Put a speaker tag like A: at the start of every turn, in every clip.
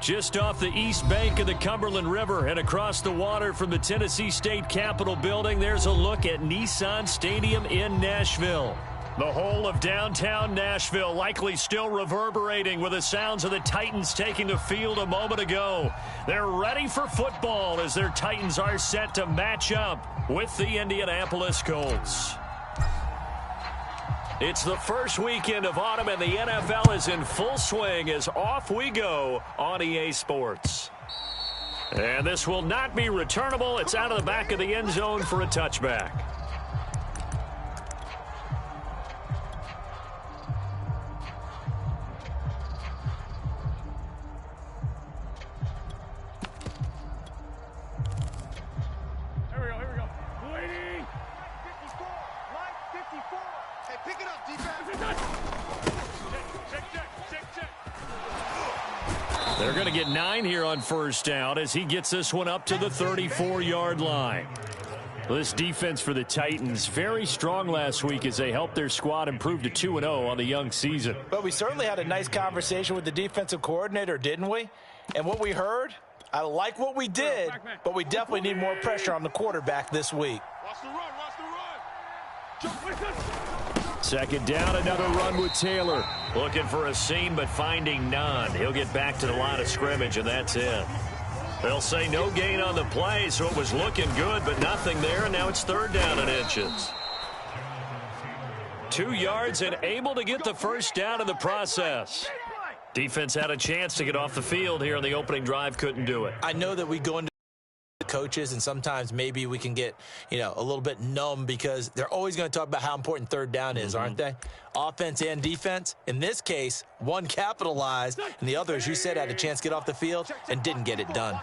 A: Just off the east bank of the Cumberland River and across the water from the Tennessee State Capitol building, there's a look at Nissan Stadium in Nashville. The whole of downtown Nashville likely still reverberating with the sounds of the Titans taking the field a moment ago. They're ready for football as their Titans are set to match up with the Indianapolis Colts. It's the first weekend of autumn, and the NFL is in full swing as off we go on EA Sports. And this will not be returnable. It's out of the back of the end zone for a touchback. They're going to get 9 here on first down as he gets this one up to the 34-yard line. This defense for the Titans, very strong last week as they helped their squad improve to 2-0 on the young season.
B: But we certainly had a nice conversation with the defensive coordinator, didn't we? And what we heard, I like what we did, but we definitely need more pressure on the quarterback this week.
C: Watch the run, watch the run.
A: Second down, another run with Taylor. Looking for a seam, but finding none. He'll get back to the line of scrimmage, and that's it. They'll say no gain on the play, so it was looking good, but nothing there, and now it's third down and inches. 2 yards and able to get the first down in the process. Defense had a chance to get off the field here on the opening drive, couldn't do it.
B: I know that we go into coaches, and sometimes maybe we can get, a little bit numb because they're always going to talk about how important third down is, aren't they? Offense and defense. In this case, one capitalized, and the other, as you said, had a chance to get off the field and didn't get it done.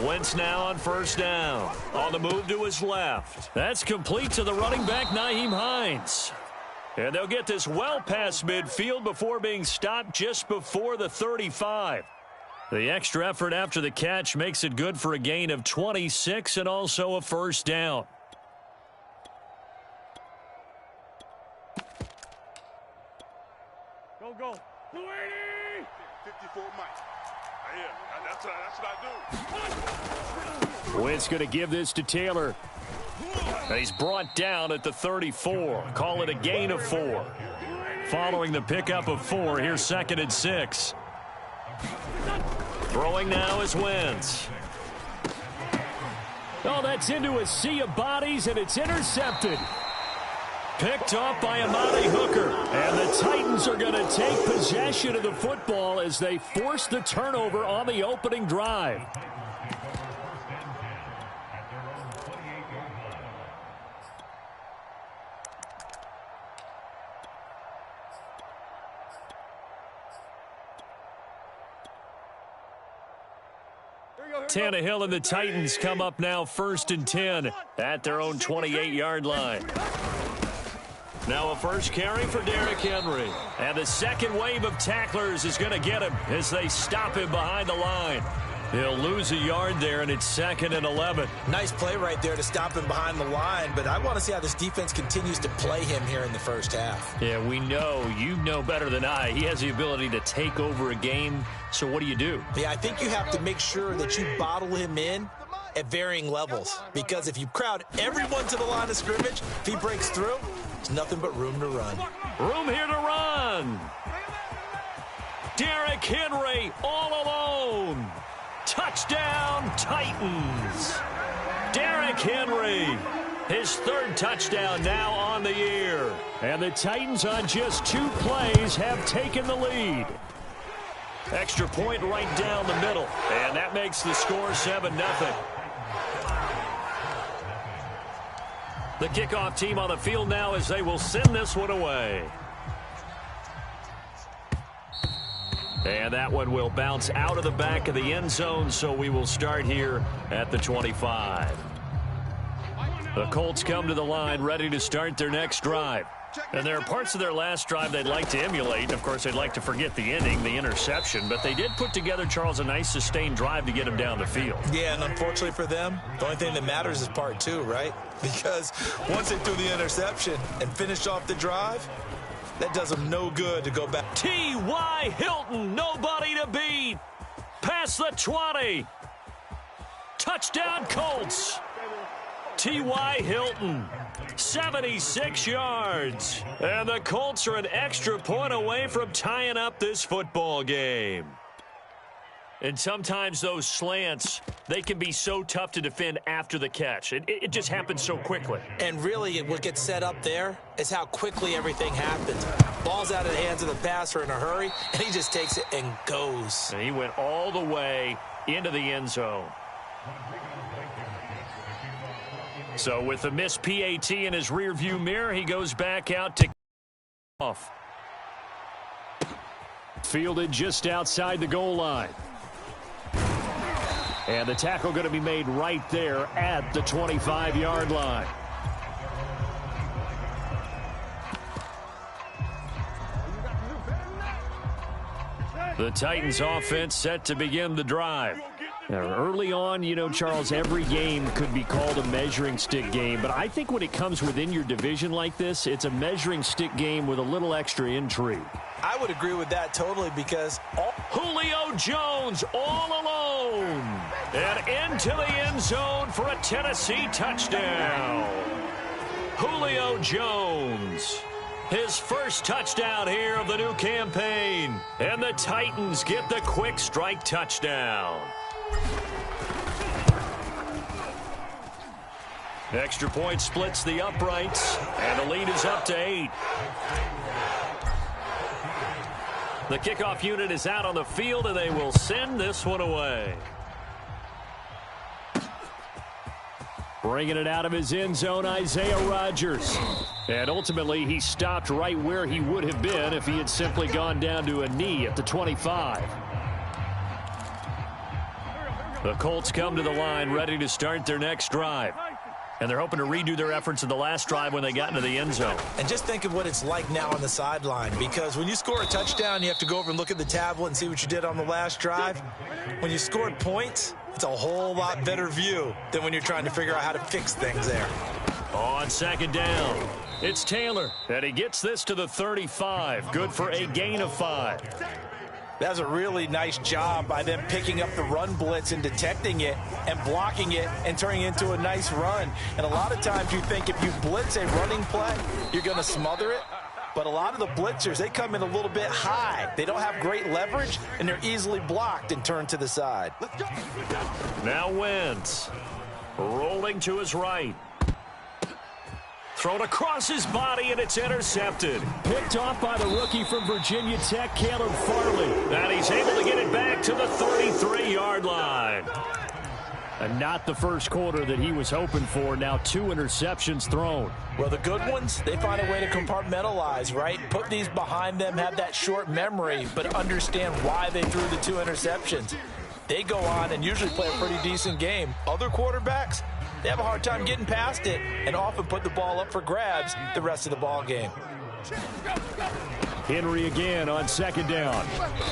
A: Wentz now on first down. On the move to his left. That's complete to the running back, Nyheim Hines. And they'll get this well past midfield before being stopped just before the 35. The extra effort after the catch makes it good for a gain of 26 and also a first down.
C: Go. 54 Mike. That's what I do.
A: Wentz going to give this to Taylor. And he's brought down at the 34. Call it a gain of 4. Following the pickup of 4, here's 2nd and 6. Throwing now is Wentz. Oh, that's into a sea of bodies, and it's intercepted. Picked off by Amani Hooker. And the Titans are going to take possession of the football as they force the turnover on the opening drive. Tannehill and the Titans come up now 1st and 10 at their own 28-yard line. Now a first carry for Derrick Henry. And the second wave of tacklers is going to get him as they stop him behind the line. He'll lose a yard there, and it's 2nd and 11.
B: Nice play right there to stop him behind the line, but I want to see how this defense continues to play him here in the first half.
A: Yeah, we know. You know better than I. He has the ability to take over a game, so what do you do?
B: Yeah, I think you have to make sure that you bottle him in at varying levels, because if you crowd everyone to the line of scrimmage, if he breaks through, there's nothing but room to run.
A: Room here to run. Derrick Henry all alone. Touchdown, Titans. Derrick Henry, his 3rd touchdown now on the year. And the Titans on just 2 plays have taken the lead. Extra point right down the middle. And that makes the score 7-0. The kickoff team on the field now as they will send this one away. And that one will bounce out of the back of the end zone, so we will start here at the 25. The Colts come to the line ready to start their next drive. And there are parts of their last drive they'd like to emulate. And, of course, they'd like to forget the ending, the interception. But they did put together, Charles, a nice sustained drive to get him down the field.
B: Yeah, and unfortunately for them, the only thing that matters is part 2, right? Because once they threw the interception and finished off the drive, That does him no good to go back.
A: T.Y. Hilton, nobody to beat. Past the 20. Touchdown Colts. T.Y. Hilton, 76 yards. And the Colts are an extra point away from tying up this football game. And sometimes those slants, they can be so tough to defend after the catch. It just happens so quickly.
B: And really, what gets set up there is how quickly everything happens. Ball's out of the hands of the passer in a hurry, and he just takes it and goes.
A: And he went all the way into the end zone. So with the missed PAT in his rearview mirror, he goes back out to off. Fielded just outside the goal line. And the tackle going to be made right there at the 25-yard line. The Titans offense set to begin the drive. Now, early on, you know, Charles, every game could be called a measuring stick game. But I think when it comes within your division like this, it's a measuring stick game with a little extra intrigue.
B: I would agree with that totally because
A: Julio Jones all alone. And into the end zone for a Tennessee touchdown. Julio Jones. His first touchdown here of the new campaign. And the Titans get the quick strike touchdown. Extra point splits the uprights. And the lead is up to 8. The kickoff unit is out on the field, and they will send this one away. Bringing it out of his end zone, Isaiah Rodgers. And ultimately, he stopped right where he would have been if he had simply gone down to a knee at the 25. The Colts come to the line ready to start their next drive. And they're hoping to redo their efforts in the last drive when they got into the end zone.
B: And just think of what it's like now on the sideline, because when you score a touchdown, you have to go over and look at the tablet and see what you did on the last drive. When you scored points, it's a whole lot better view than when you're trying to figure out how to fix things there.
A: On second down, it's Taylor, and he gets this to the 35. Good for a gain of 5.
B: That was a really nice job by them picking up the run blitz and detecting it and blocking it and turning it into a nice run. And a lot of times you think if you blitz a running play, you're going to smother it. But a lot of the blitzers, they come in a little bit high. They don't have great leverage, and they're easily blocked and turned to the side.
A: Now Wentz rolling to his right. Thrown across his body, and it's intercepted. Picked off by the rookie from Virginia Tech, Caleb Farley. And he's able to get it back to the 33-yard line. And not the first quarter that he was hoping for. Now 2 interceptions thrown.
B: Well, the good ones, they find a way to compartmentalize, right? Put these behind them, have that short memory, but understand why they threw the 2 interceptions. They go on and usually play a pretty decent game. Other quarterbacks, they have a hard time getting past it and often put the ball up for grabs the rest of the ball game.
A: Henry again on second down.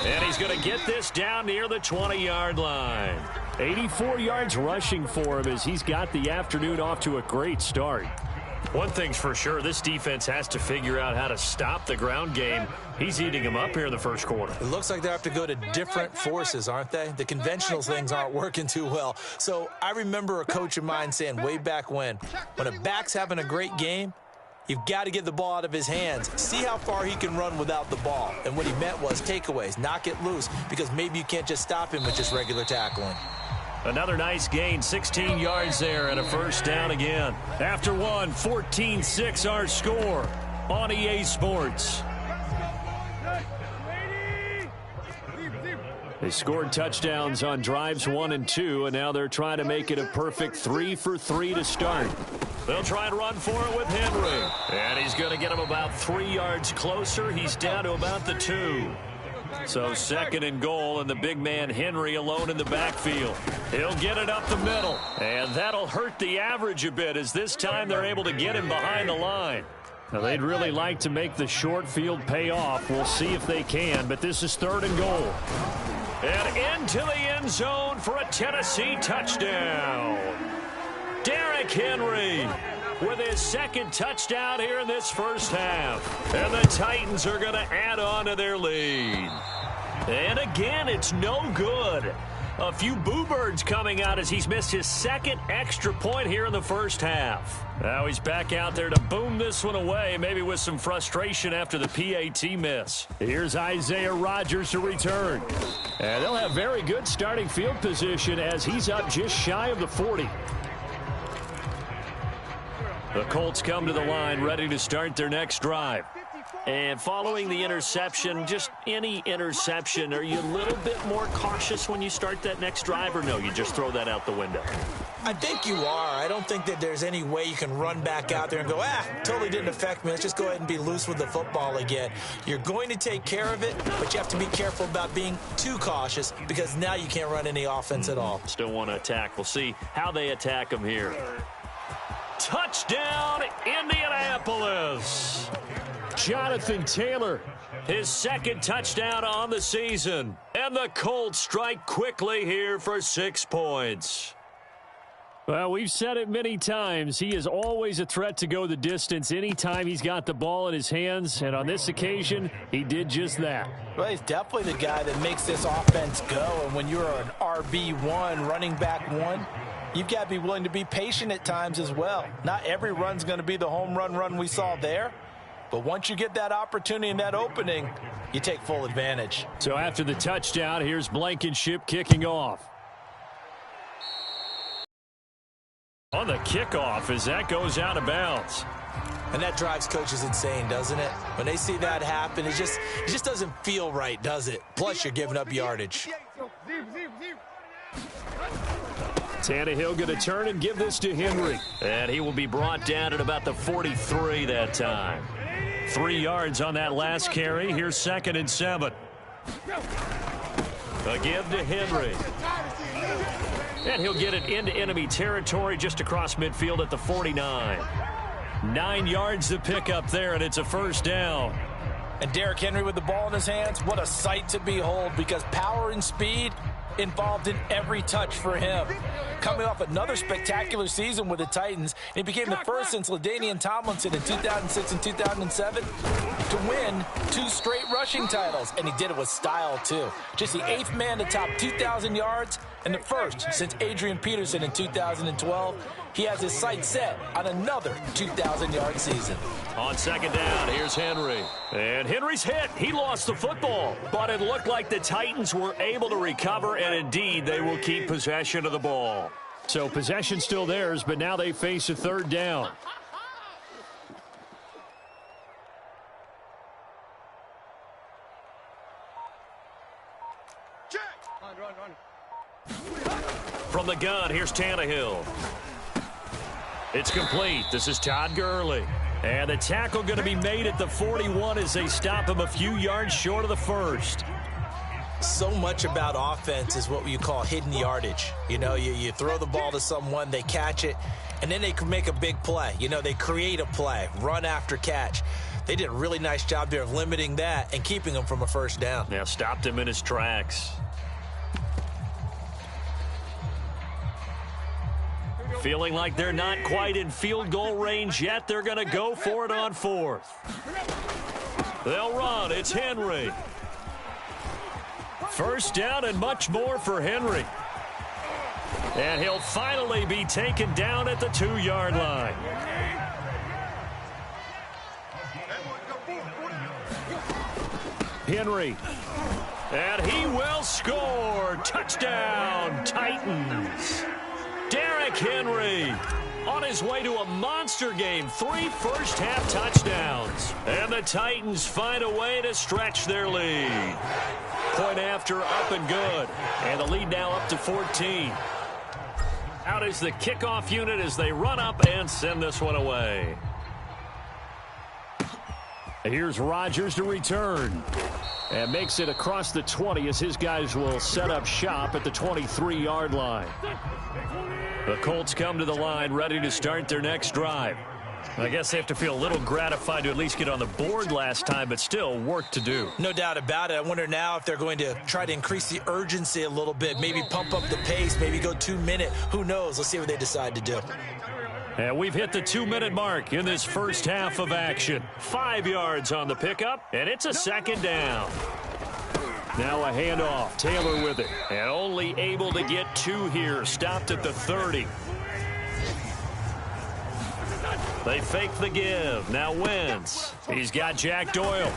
A: And he's going to get this down near the 20-yard line. 84 yards rushing for him as he's got the afternoon off to a great start. One thing's for sure, this defense has to figure out how to stop the ground game. He's eating them up here in the first quarter.
B: It looks like they have to go to different forces, aren't they? The conventional things aren't working too well. So I remember a coach of mine saying way back when a back's having a great game, you've got to get the ball out of his hands. See how far he can run without the ball. And what he meant was takeaways, knock it loose, because maybe you can't just stop him with just regular tackling.
A: Another nice gain, 16 yards there, and a first down again. After one, 14-6 our score on EA Sports. They scored touchdowns on drives 1 and 2, and now they're trying to make it a perfect 3 for 3 to start. They'll try and run for it with Henry. And he's going to get him about 3 yards closer. He's down to about the 2. So second and goal, and the big man Henry alone in the backfield. He'll get it up the middle, and that'll hurt the average a bit as this time they're able to get him behind the line. Now, they'd really like to make the short field pay off. We'll see if they can, but this is third and goal. And into the end zone for a Tennessee touchdown. Derrick Henry. with his second touchdown here in this first half. And the Titans are going to add on to their lead. And again, it's no good. A few boo birds coming out as he's missed his second extra point here in the first half. Now he's back out there to boom this one away, maybe with some frustration after the PAT miss. Here's Isaiah Rodgers to return. And they'll have very good starting field position as he's up just shy of the 40. The Colts come to the line ready to start their next drive. And following the interception, just any interception, are you a little bit more cautious when you start that next drive, or no, you just throw that out the window?
B: I think you are. I don't think that there's any way you can run back out there and go, totally didn't affect me. Let's just go ahead and be loose with the football again. You're going to take care of it, but you have to be careful about being too cautious because now you can't run any offense at all.
A: Still want to attack. We'll see how they attack them here. Touchdown, Indianapolis! Jonathan Taylor, his second touchdown on the season. And the Colts strike quickly here for 6 points. Well, we've said it many times. He is always a threat to go the distance anytime he's got the ball in his hands. And on this occasion, he did just that.
D: Well, he's definitely the guy that makes this offense go. And when you're an RB1, running back one, you've got to be willing to be patient at times as well. Not every run's going to be the home run we saw there. But once you get that opportunity and that opening, you take full advantage.
A: So after the touchdown, here's Blankenship kicking off. On the kickoff as that goes out of bounds.
B: And that drives coaches insane, doesn't it? When they see that happen, it just doesn't feel right, does it? Plus, you're giving up yardage.
A: Tannehill going to turn and give this to Henry. And he will be brought down at about the 43 that time. 3 yards on that last carry. Here's 2nd and 7. A give to Henry. And he'll get it into enemy territory just across midfield at the 49. 9 yards to pick up there, and it's a first down.
D: And Derrick Henry with the ball in his hands, what a sight to behold, because power and speed involved in every touch for him. Coming off another spectacular season with the Titans, he became the first since LaDainian Tomlinson in 2006 and 2007 to win 2 straight rushing titles, and he did it with style too. Just the 8th man to top 2,000 yards and the first since Adrian Peterson in 2012. He has his sights set on another 2,000-yard season.
A: On 2nd down, here's Henry. And Henry's hit. He lost the football. But it looked like the Titans were able to recover, and indeed they will keep possession of the ball. So possession still theirs, but now they face a 3rd down. From the gun, here's Tannehill. It's complete. This is Todd Gurley. And the tackle going to be made at the 41 as they stop him a few yards short of the first.
B: So much about offense is what you call hidden yardage. You know, you throw the ball to someone, they catch it, and then they can make a big play. You know, they create a play, run after catch. They did a really nice job there of limiting that and keeping him from a first down.
A: Now stopped him in his tracks. Feeling like they're not quite in field goal range yet. They're going to go for it on 4th. They'll run. It's Henry. First down and much more for Henry. And he'll finally be taken down at the 2-yard line. Henry. And he will score. Touchdown, Titans. Derrick Henry on his way to a monster game. 3 first-half touchdowns. And the Titans find a way to stretch their lead. Point after, up and good. And the lead now up to 14. Out is the kickoff unit as they run up and send this one away. Here's Rodgers to return. And makes it across the 20 as his guys will set up shop at the 23-yard line. The Colts come to the line ready to start their next drive. I guess they have to feel a little gratified to at least get on the board last time, but still work to do.
B: No doubt about it. I wonder now if they're going to try to increase the urgency a little bit, maybe pump up the pace, maybe go 2-minute. Who knows? Let's see what they decide to do.
A: And we've hit the 2-minute mark in this first half of action. 5 yards on the pickup, and it's a second down. Now a handoff. Taylor with it. And only able to get 2 here. Stopped at the 30. They fake the give. Now Wentz. He's got Jack Doyle.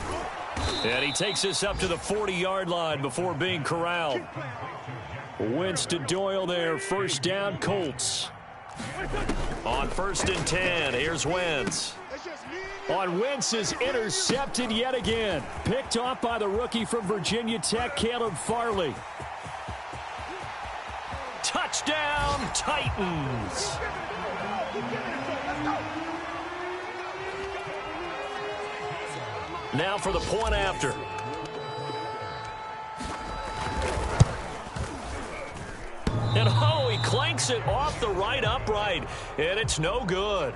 A: And he takes this up to the 40-yard line before being corralled. Wentz to Doyle there. First down, Colts. On 1st and 10, here's Wentz. On Wentz is intercepted yet again. Picked off by the rookie from Virginia Tech, Caleb Farley. Touchdown, Titans. Now for the point after. And oh, he clanks it off the right upright, and it's no good.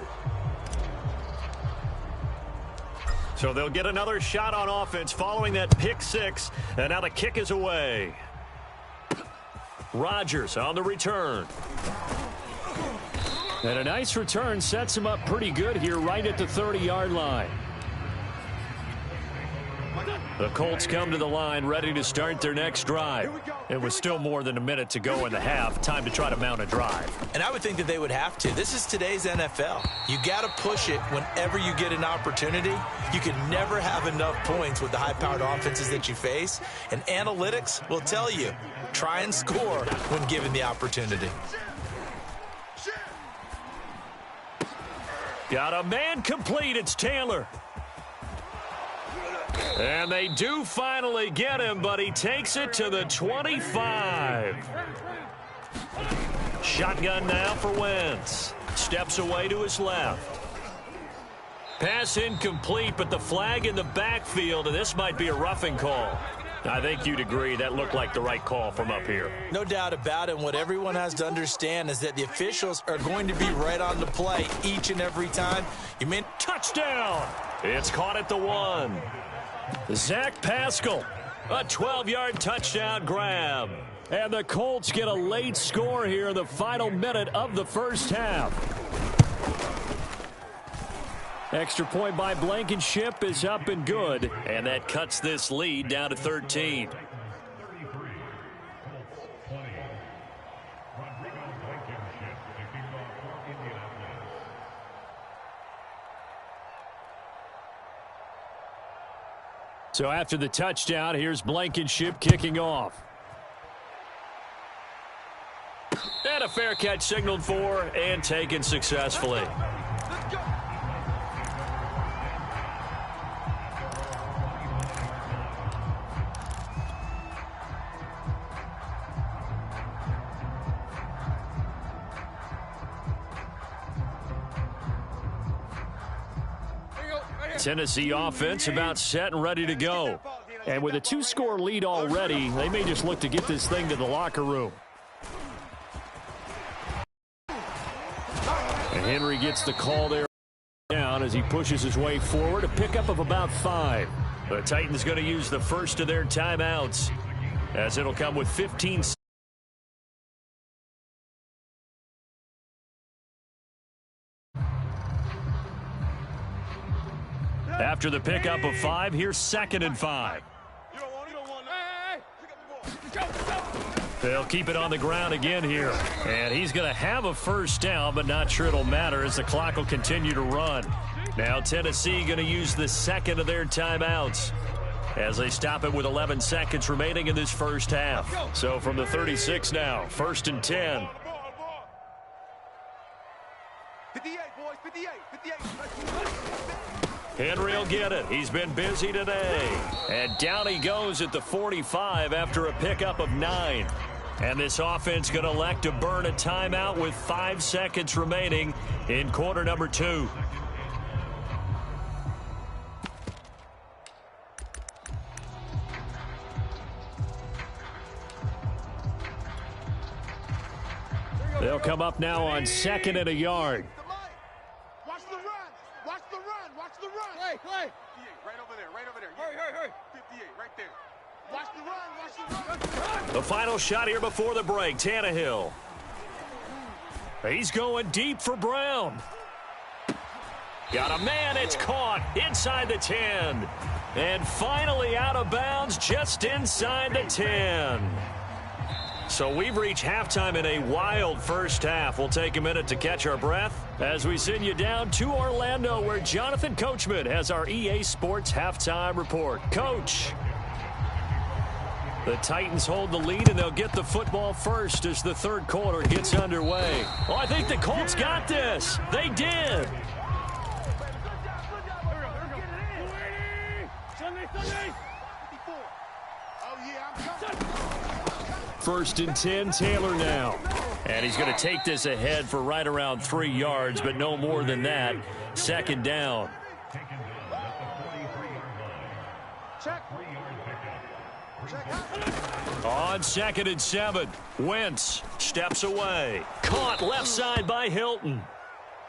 A: So they'll get another shot on offense following that pick 6, and now the kick is away. Rodgers on the return. And a nice return sets him up pretty good here right at the 30-yard line. The Colts come to the line ready to start their next drive. It was still more than a minute to go in the half. Time to try to mount a drive.
B: And I would think that they would have to. This is today's NFL. You got to push it whenever you get an opportunity. You can never have enough points with the high-powered offenses that you face. And analytics will tell you, try and score when given the opportunity.
A: Got a man complete. It's Taylor. And they do finally get him, but he takes it to the 25. Shotgun now for Wentz. Steps away to his left. Pass incomplete, but the flag in the backfield, and this might be a roughing call. I think you'd agree that looked like the right call from up here.
B: No doubt about it. What everyone has to understand is that the officials are going to be right on the play each and every time. You mean
A: touchdown. It's caught at the 1. Zach Pascal, a 12-yard touchdown grab. And the Colts get a late score here in the final minute of the first half. Extra point by Blankenship is up and good. And that cuts this lead down to 13. So after the touchdown, here's Blankenship kicking off. And a fair catch signaled for and taken successfully. Tennessee offense about set and ready to go. And with a 2-score lead already, they may just look to get this thing to the locker room. And Henry gets the call there down as he pushes his way forward. A pickup of about 5. The Titans going to use the first of their timeouts as it'll come with 15 seconds. After the pickup of 5, here's 2nd and 5. They'll keep it on the ground again here. And he's going to have a first down, but not sure it'll matter as the clock will continue to run. Now Tennessee going to use the second of their timeouts as they stop it with 11 seconds remaining in this first half. So from the 36 now, 1st and 10.
C: 58, boys, 58, 58.
A: Henry will get it. He's been busy today. And down he goes at the 45 after a pickup of 9. And this offense going to elect to burn a timeout with 5 seconds remaining in quarter number 2. They'll come up now on 2nd and a yard.
C: Watch the run. Watch the run. Watch the run. Hey, hey. 58, right over there. Right over there. Hurry. 58, right there. Watch the run. Watch the run.
A: The final shot here before the break. Tannehill. He's going deep for Brown. Got a man, it's caught inside the 10. And finally out of bounds just inside the 10. So we've reached halftime in a wild first half. We'll take a minute to catch our breath as we send you down to Orlando, where Jonathan Coachman has our EA Sports halftime report. Coach. The Titans hold the lead, and they'll get the football first as the third quarter gets underway. Oh, I think the Colts got this. They did. First and 10, Taylor now. And he's going to take this ahead for right around 3 yards, but no more than that. Second down. On 2nd and 7, Wentz steps away. Caught left side by Hilton.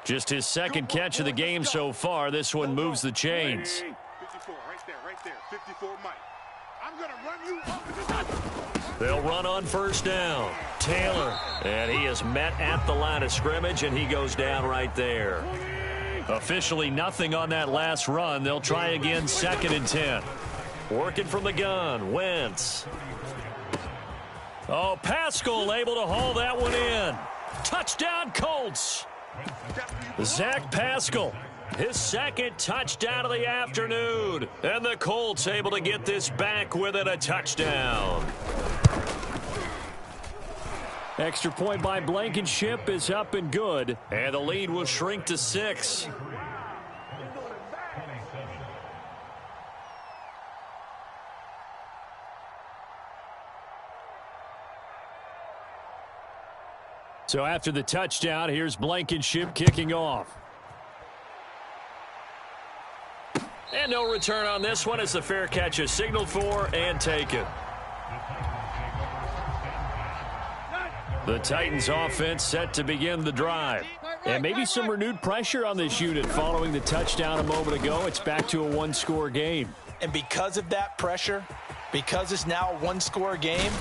A: Just his second catch of the game so far. This one moves the chains.
C: 54, right there. 54, Mike. I'm going to run you up.
A: They'll run on first down. Taylor, and he is met at the line of scrimmage, and he goes down right there. Officially nothing on that last run. They'll try again 2nd and 10. Working from the gun, Wentz. Oh, Pascal able to haul that one in. Touchdown, Colts. Zach Pascal, his second touchdown of the afternoon. And the Colts able to get this back within a touchdown. Extra point by Blankenship is up and good. And the lead will shrink to 6. So after the touchdown, here's Blankenship kicking off. And no return on this one as the fair catch is signaled for and taken. The Titans offense set to begin the drive. And maybe some renewed pressure on this unit following the touchdown a moment ago. It's back to a one-score game.
D: And because of that pressure, because it's now a one-score game,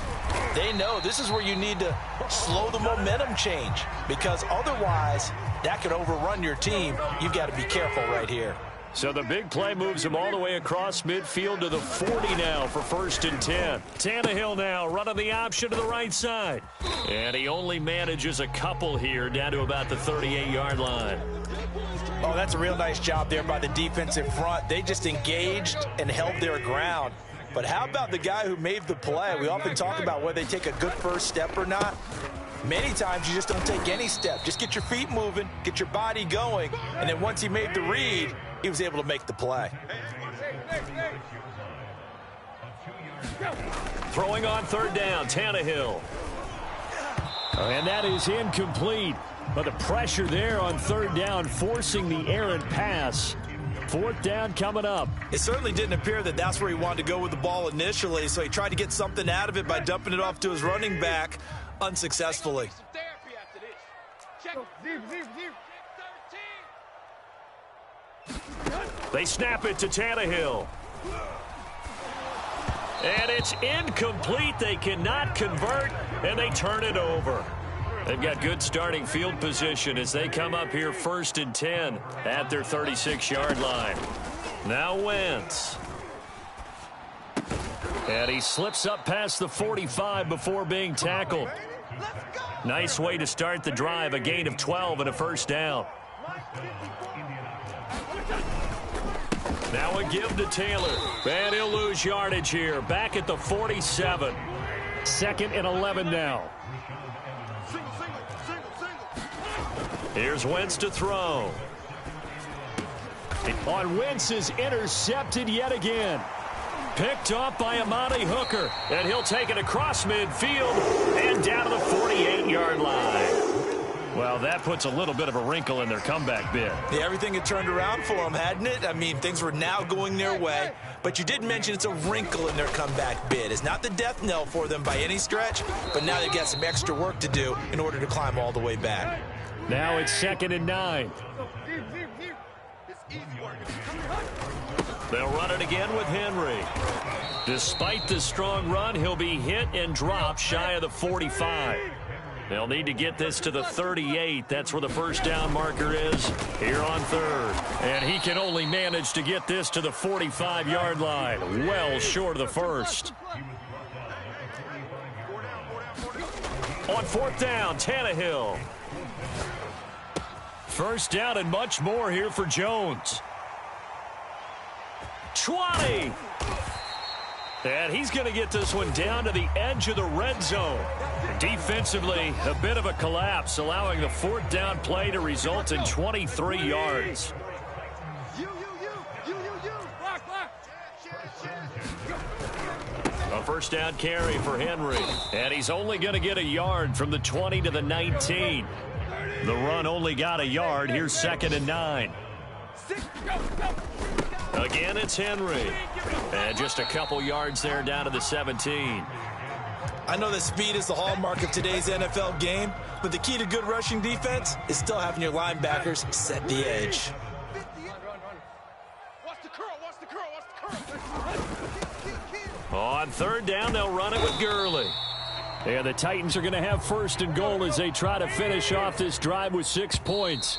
D: they know this is where you need to slow the momentum change, because otherwise that could overrun your team. You've got to be careful right here.
A: So the big play moves him all the way across midfield to the 40 now for 1st and 10. Tannehill now running the option to the right side. And he only manages a couple here down to about the 38-yard line.
D: Oh, that's a real nice job there by the defensive front. They just engaged and held their ground. But how about the guy who made the play? We often talk about whether they take a good first step or not. Many times you just don't take any step. Just get your feet moving, get your body going, and then once he made the read, he was able to make the play.
A: Throwing on 3rd down, Tannehill. And that is incomplete. But the pressure there on 3rd down, forcing the errant pass. 4th down coming up.
D: It certainly didn't appear that that's where he wanted to go with the ball initially, so he tried to get something out of it by dumping it off to his running back unsuccessfully.
A: They snap it to Tannehill. And it's incomplete. They cannot convert, and they turn it over. They've got good starting field position as they come up here 1st and 10 at their 36-yard line. Now Wentz. And he slips up past the 45 before being tackled. Nice way to start the drive, a gain of 12 and a 1st down. Now a give to Taylor. And he'll lose yardage here. Back at the 47. 2nd and 11 now. Here's Wentz to throw. On Wentz is intercepted yet again. Picked off by Amani Hooker. And he'll take it across midfield and down to the 48-yard line. Well, that puts a little bit of a wrinkle in their comeback bid.
D: Yeah, everything had turned around for them, hadn't it? I mean, things were now going their way. But you did mention it's a wrinkle in their comeback bid. It's not the death knell for them by any stretch, but now they've got some extra work to do in order to climb all the way back.
A: Now it's 2nd and 9. They'll run it again with Henry. Despite the strong run, he'll be hit and dropped shy of the 45. They'll need to get this to the 38. That's where the first down marker is here on third. And he can only manage to get this to the 45-yard line. Well short of the first. On fourth down, Tannehill. First down and much more here for Jones. 20. And he's going to get this one down to the edge of the red zone. Defensively, a bit of a collapse, allowing the fourth down play to result in 23 yards. A first down carry for Henry. And he's only going to get a yard from the 20 to the 19. The run only got a yard. Here's 2nd and 9. Again, it's Henry. And just a couple yards there down to the 17.
B: I know that speed is the hallmark of today's NFL game, but the key to good rushing defense is still having your linebackers set the edge.
A: On third down, they'll run it with Gurley. And the Titans are going to have first and goal as they try to finish off this drive with 6 points.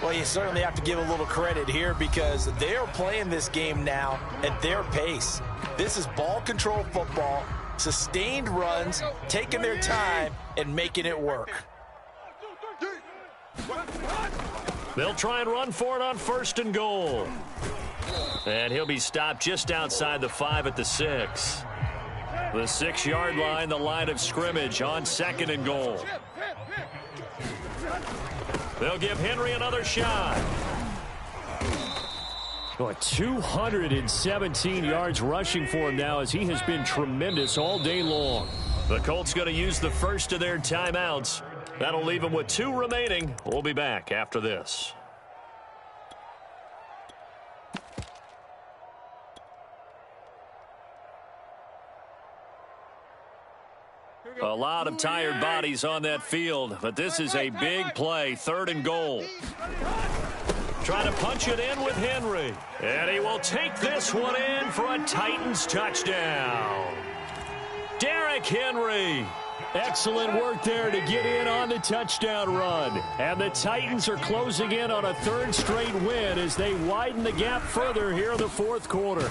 D: Well, you certainly have to give a little credit here because they are playing this game now at their pace. This is ball control football, sustained runs, taking their time and making it work.
A: They'll try and run for it on first and goal. And he'll be stopped just outside the 5 at the 6. The 6-yard line, the line of scrimmage on 2nd and goal. They'll give Henry another shot. 217 yards rushing for him now as he has been tremendous all day long. The Colts going to use the first of their timeouts. That'll leave them with 2 remaining. We'll be back after this. A lot of tired bodies on that field, but this is a big play, 3rd and goal. Trying to punch it in with Henry. And he will take this one in for a Titans touchdown. Derrick Henry. Excellent work there to get in on the touchdown run. And the Titans are closing in on a 3rd straight win as they widen the gap further here in the 4th quarter.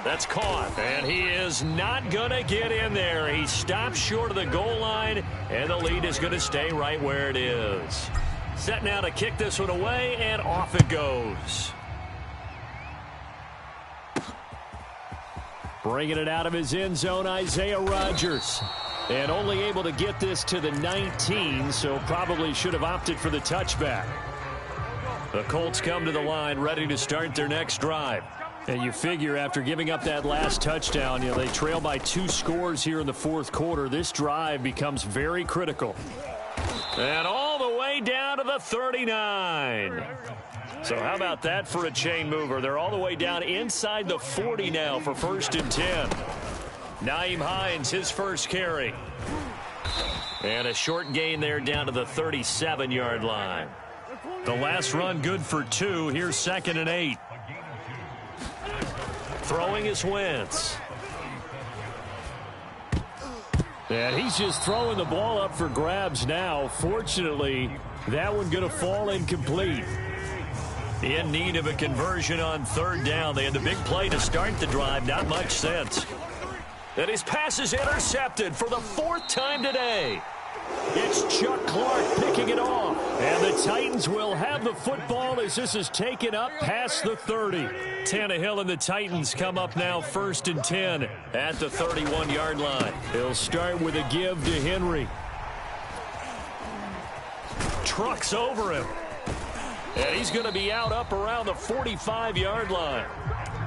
A: That's caught, and he is not going to get in there. He stops short of the goal line, and the lead is going to stay right where it is. Set now to kick this one away, and off it goes. Bringing it out of his end zone, Isaiah Rodgers. And only able to get this to the 19, so probably should have opted for the touchback. The Colts come to the line ready to start their next drive. And you figure after giving up that last touchdown, they trail by 2 scores here in the 4th quarter. This drive becomes very critical. And all the way down to the 39. So how about that for a chain mover? They're all the way down inside the 40 now for 1st and 10. Nyheim Hines, his first carry. And a short gain there down to the 37-yard line. The last run good for 2. Here's 2nd and 8. Throwing is Wentz. And he's just throwing the ball up for grabs now. Fortunately, that one going to fall incomplete. In need of a conversion on 3rd down. They had the big play to start the drive. Not much sense. And his pass is intercepted for the 4th time today. It's Chuck Clark picking it off. And the Titans will have the football as this is taken up past the 30. Tannehill and the Titans come up now 1st and 10 at the 31-yard line. He'll start with a give to Henry. Trucks over him. And he's going to be out up around the 45-yard line.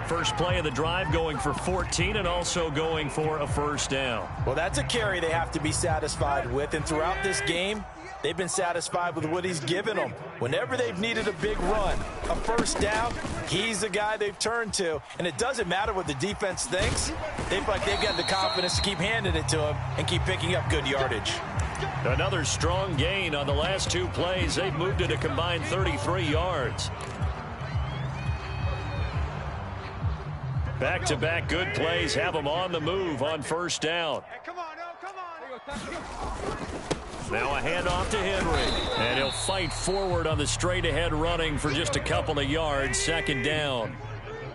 A: First play of the drive going for 14 and also going for a first down.
D: Well, that's a carry they have to be satisfied with. And throughout this game, they've been satisfied with what he's given them. Whenever they've needed a big run, a first down, he's the guy they've turned to. And it doesn't matter what the defense thinks. They feel like they've got the confidence to keep handing it to him and keep picking up good yardage.
A: Another strong gain on the last 2 plays. They've moved it a combined 33 yards. Back-to-back good plays have them on the move on first down.
C: Hey, come on, come on.
A: Now a handoff to Henry. And he'll fight forward on the straight-ahead running for just a couple of yards. Second down.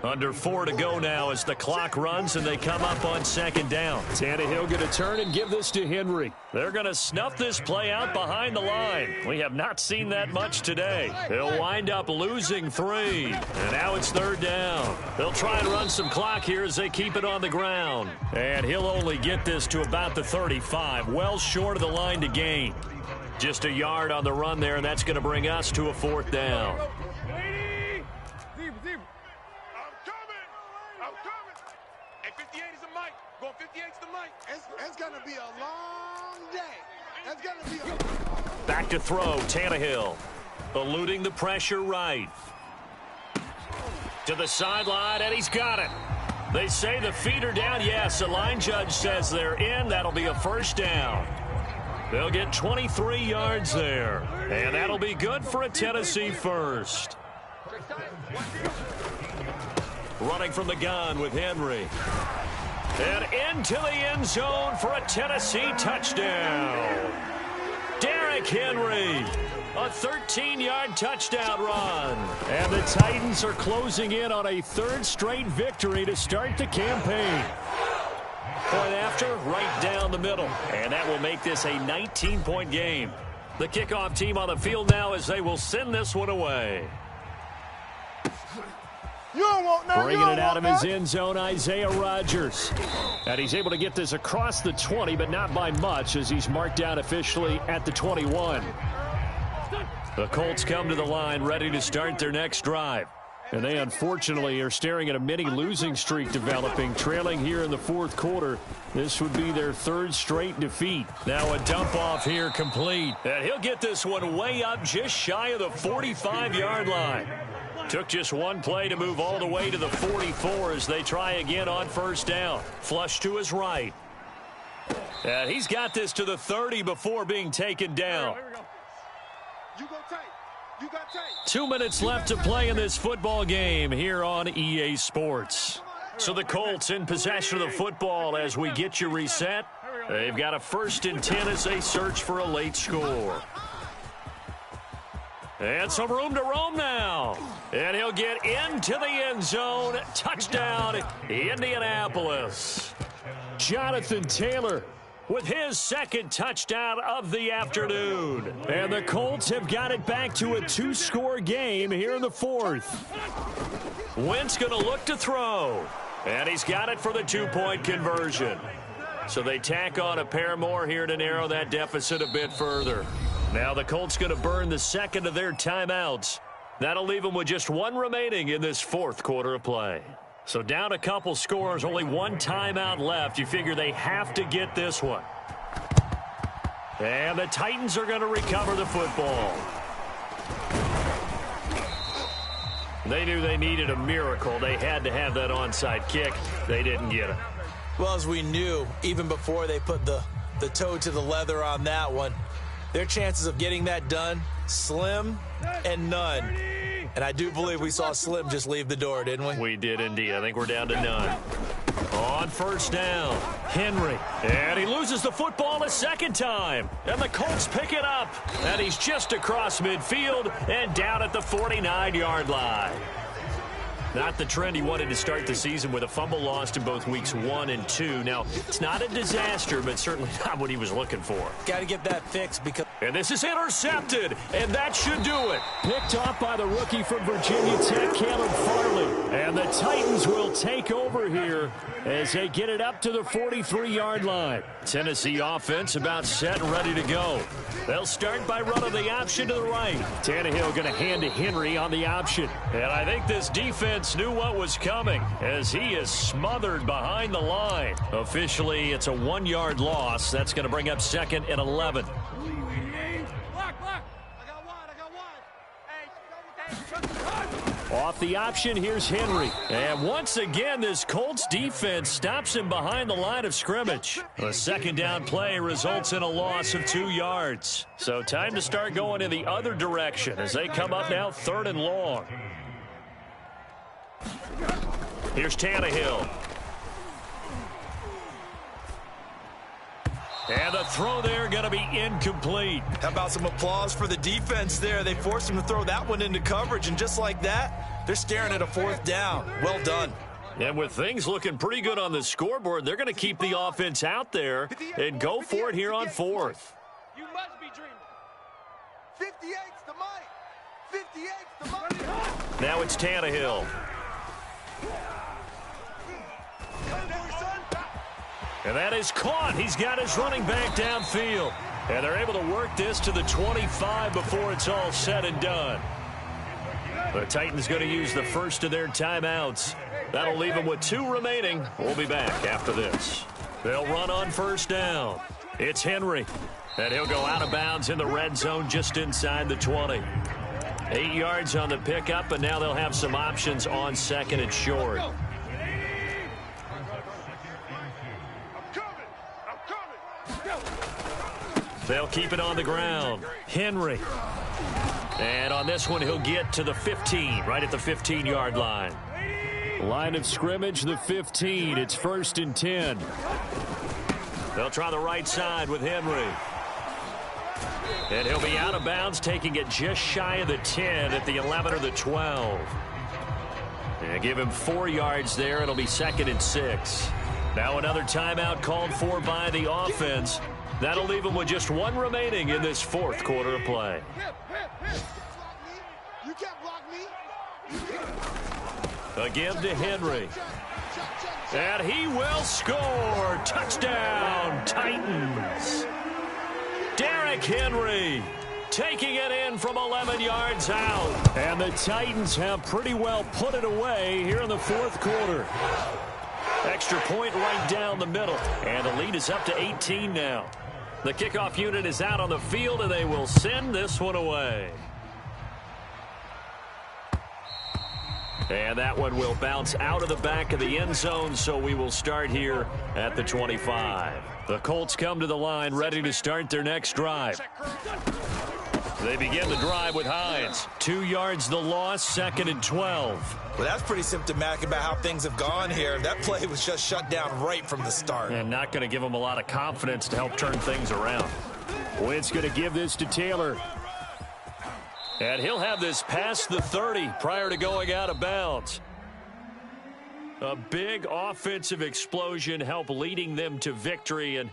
A: Under 4 to go now as the clock runs and they come up on second down. Tannehill going to turn and give this to Henry. They're going to snuff this play out behind the line. We have not seen that much today. They'll wind up losing 3. And now it's third down. They'll try and run some clock here as they keep it on the ground. And he'll only get this to about the 35. Well short of the line to gain. Just a yard on the run there, and that's going to bring us to a fourth down.
C: It's going to be a long day. It's going to be a...
A: Back to throw, Tannehill. Eluding the pressure right. To the sideline, and he's got it. They say the feet are down. Yes, the line judge says they're in. That'll be a first down. They'll get 23 yards there. And that'll be good for a Tennessee first. Running from the gun with Henry. And into the end zone for a Tennessee touchdown. Derrick Henry, a 13-yard touchdown run. And the Titans are closing in on a third straight victory to start the campaign. Point after, right down the middle. And that will make this a 19-point game. The kickoff team on the field now as they will send this one away.
C: You don't want none.
A: Bringing it out of his end zone, Isaiah Rodgers. And he's able to get this across the 20, but not by much as he's marked down officially at the 21. The Colts come to the line ready to start their next drive. And they unfortunately are staring at a mini losing streak developing, trailing here in the fourth quarter. This would be their third straight defeat. Now a dump off here complete. And he'll get this one way up just shy of the 45-yard line. Took just one play to move all the way to the 44 as they try again on first down. Flush to his right. And he's got this to the 30 before being taken down.
C: You go tight. You got tight.
A: 2 minutes left to play in this football game here on EA Sports. So the Colts in possession of the football as we get you reset. They've got a 1st and 10 as they search for a late score. And some room to roam now. And he'll get into the end zone. Touchdown, Indianapolis. Jonathan Taylor with his second touchdown of the afternoon. And the Colts have got it back to a 2-score game here in the fourth. Wentz going to look to throw. And he's got it for the 2-point conversion. So they tack on a pair more here to narrow that deficit a bit further. Now the Colts going to burn the second of their timeouts. That'll leave them with just one remaining in this fourth quarter of play. So down a couple scores, only one timeout left. You figure they have to get this one. And the Titans are going to recover the football. They knew they needed a miracle. They had to have that onside kick. They didn't get it.
B: Well, as we knew, even before they put the toe to the leather on that one, their chances of getting that done, slim and none. And I do believe we saw Slim just leave the door, didn't we?
A: We did indeed. I think we're down to none. On first down, Henry. And he loses the football a second time. And the Colts pick it up. And he's just across midfield and down at the 49-yard line. Not the trend he wanted to start the season with a fumble lost in both weeks 1 and 2. Now, it's not a disaster, but certainly not what he was looking for.
B: Got to get that fixed because...
A: And this is intercepted, and that should do it. Picked off by the rookie from Virginia Tech, Caleb Farley. And the Titans will take over here as they get it up to the 43-yard line. Tennessee offense about set and ready to go. They'll start by running the option to the right. Tannehill going to hand to Henry on the option. And I think this defense knew what was coming as he is smothered behind the line. Officially, it's a 1-yard loss. That's going to bring up 2nd and 11. Off the option, here's Henry. And once again, this Colts defense stops him behind the line of scrimmage. A second down play results in a loss of 2 yards. So time to start going in the other direction as they come up now 3rd and long. Here's Tannehill. And the throw there going to be incomplete.
B: How about some applause for the defense there? They forced him to throw that one into coverage, and just like that, they're staring at a 4th down. Well done.
A: And with things looking pretty good on the scoreboard, they're going to keep the offense out there and go for it here on 4th.
C: You must be dreaming. 58's the mic. 58's the mic.
A: Now it's Tannehill. And that is caught. He's got his running back downfield. And they're able to work this to the 25 before it's all said and done. The Titans going to use the first of their timeouts. That'll leave them with 2 remaining. We'll be back after this. They'll run on 1st down. It's Henry. And he'll go out of bounds in the red zone just inside the 20. 8 yards on the pickup, and now they'll have some options on 2nd and short. They'll keep it on the ground. Henry. And on this one, he'll get to the 15, right at the 15-yard line. Line of scrimmage, the 15. It's 1st and 10. They'll try the right side with Henry. And he'll be out of bounds, taking it just shy of the 10 at the 11 or the 12. And give him 4 yards there. It'll be 2nd and 6. Now another timeout called for by the offense. That'll leave them with just 1 remaining in this 4th quarter of play.
C: You can't block me.
A: A give to Henry. And he will score. Touchdown, Titans. Derrick Henry taking it in from 11 yards out. And the Titans have pretty well put it away here in the 4th quarter. Extra point right down the middle. And the lead is up to 18 now. The kickoff unit is out on the field, and they will send this one away. And that one will bounce out of the back of the end zone, so we will start here at the 25. The Colts come to the line, ready to start their next drive. They begin the drive with Hines. 2 yards the loss, 2nd and 12.
B: Well, that's pretty symptomatic about how things have gone here. That play was just shut down right from the start.
A: And not going to give them a lot of confidence to help turn things around. Wentz going to give this to Taylor. And he'll have this past the 30 prior to going out of bounds. A big offensive explosion helped leading them to victory. And